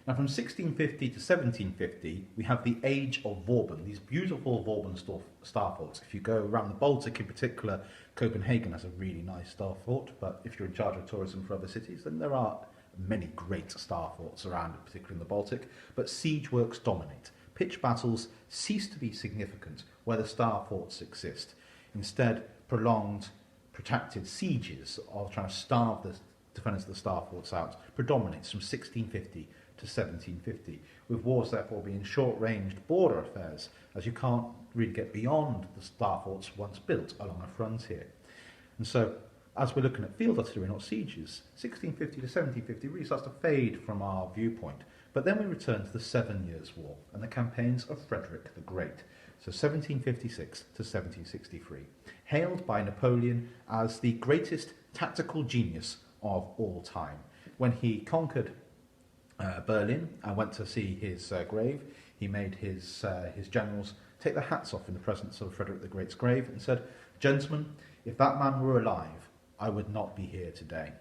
Now, from 1650 to 1750, we have the Age of Vauban, these beautiful Vauban star forts. If you go around the Baltic in particular, Copenhagen has a really nice star fort, but if you're in charge of tourism for other cities, then there are many great star forts around, particularly in the Baltic, but siege works dominate. Pitched battles cease to be significant where the star forts exist. Instead, prolonged, protracted sieges of trying to starve the defenders of the star forts out predominates from 1650 to 1750, with wars therefore being short-ranged border affairs, as you can't really get beyond the star forts once built along a frontier. And so, as we're looking at field artillery, not sieges, 1650 to 1750 really starts to fade from our viewpoint. But then we return to the 7 Years' War and the campaigns of Frederick the Great, so 1756 to 1763, hailed by Napoleon as the greatest tactical genius of all time. When he conquered Berlin and went to see his grave, he made his generals take their hats off in the presence of Frederick the Great's grave and said, "Gentlemen, if that man were alive, I would not be here today."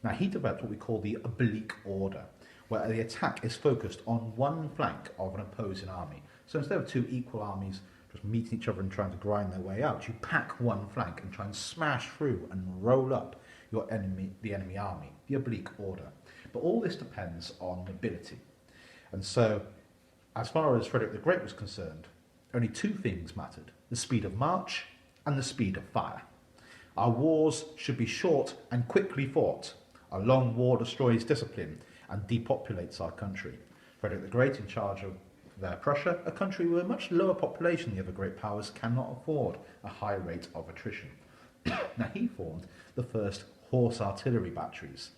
Now, he developed what we call the oblique order, where the attack is focused on one flank of an opposing army. So instead of two equal armies just meeting each other and trying to grind their way out, you pack one flank and try and smash through and roll up the enemy army, the oblique order. But all this depends on mobility. And so, as far as Frederick the Great was concerned, only two things mattered: the speed of march and the speed of fire. Our wars should be short and quickly fought. A long war destroys discipline and depopulates our country. Frederick the Great, in charge of Prussia, a country with a much lower population than the other great powers, cannot afford a high rate of attrition. Now, he formed the first horse artillery batteries.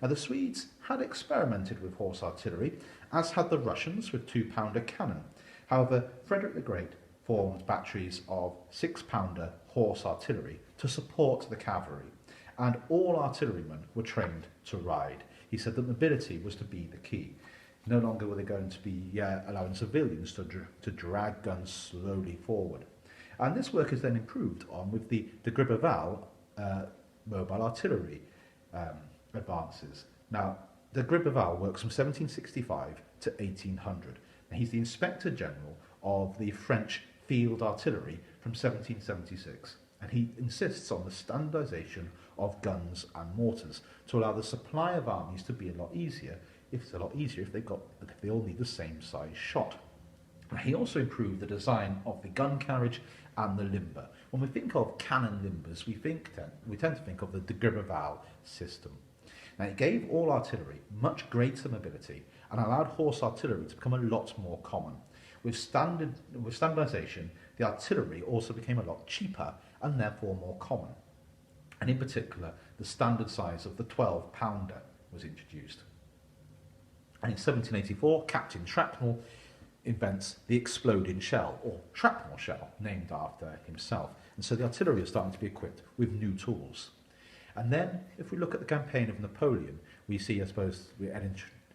Now, the Swedes had experimented with horse artillery, as had the Russians with 2-pounder cannon. However, Frederick the Great formed batteries of 6-pounder horse artillery to support the cavalry, and all artillerymen were trained to ride. He said that mobility was to be the key. No longer were they going to be allowing civilians to drag guns slowly forward. And this work is then improved on with the de Gribeauval mobile artillery advances. Now, de Gribeauval works from 1765 to 1800. And he's the Inspector General of the French Field Artillery from 1776. And he insists on the standardisation of guns and mortars to allow the supply of armies to be a lot easier. It's a lot easier if they all need the same size shot. And he also improved the design of the gun carriage and the limber. When we think of cannon limbers, we tend to think of the de Gribeauval system. Now, it gave all artillery much greater mobility and allowed horse artillery to become a lot more common. With standardisation, the artillery also became a lot cheaper and therefore more common. And in particular, the standard size of the 12-pounder was introduced. And in 1784, Captain Shrapnel invents the exploding shell, or shrapnel shell, named after himself. And so the artillery is starting to be equipped with new tools. And then, if we look at the campaign of Napoleon, we see, I suppose, we're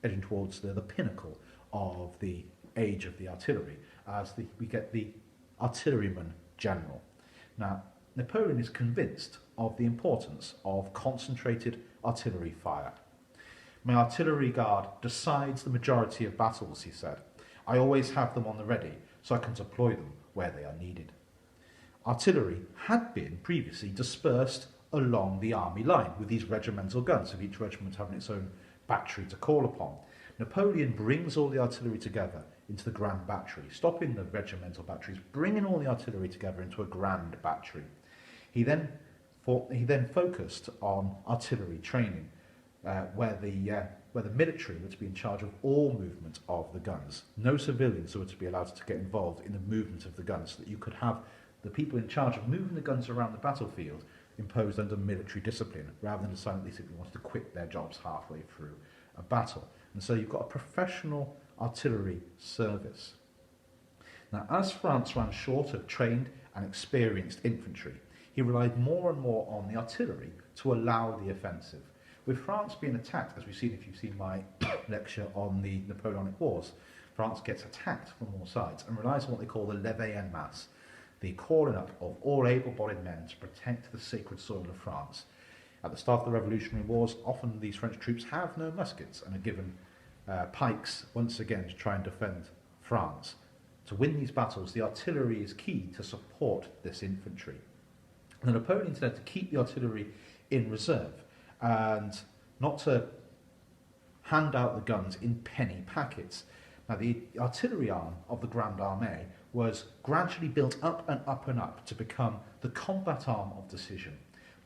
edging towards the pinnacle of the age of the artillery, as we get the artilleryman general. Now, Napoleon is convinced of the importance of concentrated artillery fire. "My artillery guard decides the majority of battles," he said. "I always have them on the ready, so I can deploy them where they are needed." Artillery had been previously dispersed along the army line with these regimental guns, with each regiment having its own battery to call upon. Napoleon brings all the artillery together into the grand battery, stopping the regimental batteries, bringing all the artillery together into a grand battery. He then focused on artillery training, where the military were to be in charge of all movement of the guns. No civilians were to be allowed to get involved in the movement of the guns, so that you could have the people in charge of moving the guns around the battlefield imposed under military discipline, rather than deciding they simply wanted to quit their jobs halfway through a battle. And so you've got a professional artillery service. Now, as France ran short of trained and experienced infantry, he relied more and more on the artillery to allow the offensive. With France being attacked, as we've seen if you've seen my lecture on the Napoleonic Wars, France gets attacked from all sides and relies on what they call the levée en masse, the calling up of all able-bodied men to protect the sacred soil of France. At the start of the Revolutionary Wars, often these French troops have no muskets and are given pikes once again to try and defend France. To win these battles, the artillery is key to support this infantry. And Napoleon's there to keep the artillery in reserve and not to hand out the guns in penny packets. Now, the artillery arm of the Grande Armée was gradually built up and up and up to become the combat arm of decision,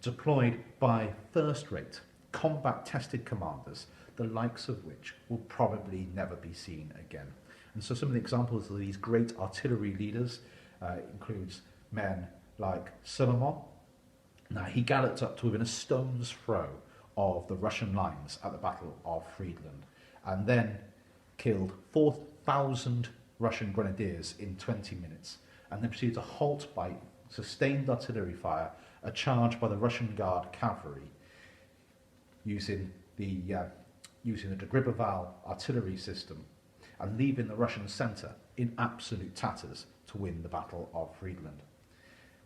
deployed by first-rate, combat-tested commanders, the likes of which will probably never be seen again. And so some of the examples of these great artillery leaders includes men like Suleiman. Now, he galloped up to within a stone's throw of the Russian lines at the Battle of Friedland, and then killed 4,000 Russian grenadiers in 20 minutes, and then proceeded to halt by sustained artillery fire a charge by the Russian Guard cavalry using the de Gribeauval artillery system, and leaving the Russian centre in absolute tatters to win the Battle of Friedland.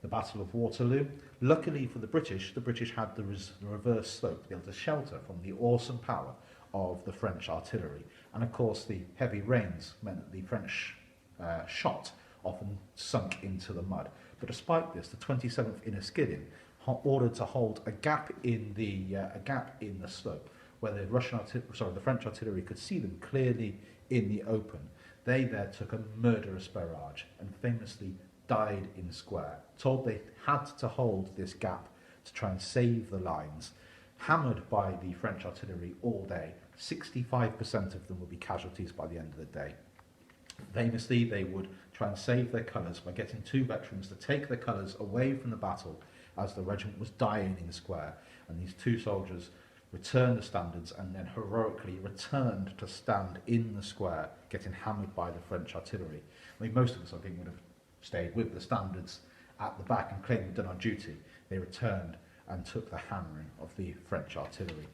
The Battle of Waterloo, luckily for the British had the reverse slope to be able to shelter from the awesome power of the French artillery. And of course the heavy rains meant that the French shot often sunk into the mud. But despite this, the 27th Inniskilling ordered to hold a gap in the slope where the French artillery could see them clearly in the open. They there took a murderous barrage and famously died in square, told they had to hold this gap to try and save the lines, hammered by the French artillery all day. 65% of them would be casualties by the end of the day. Famously, they would try and save their colours by getting two veterans to take their colours away from the battle as the regiment was dying in the square, and these two soldiers returned the standards and then heroically returned to stand in the square, getting hammered by the French artillery. I mean, most of us, I think, would have stayed with the standards at the back and claimed they'd done our duty. They returned and took the hammering of the French artillery.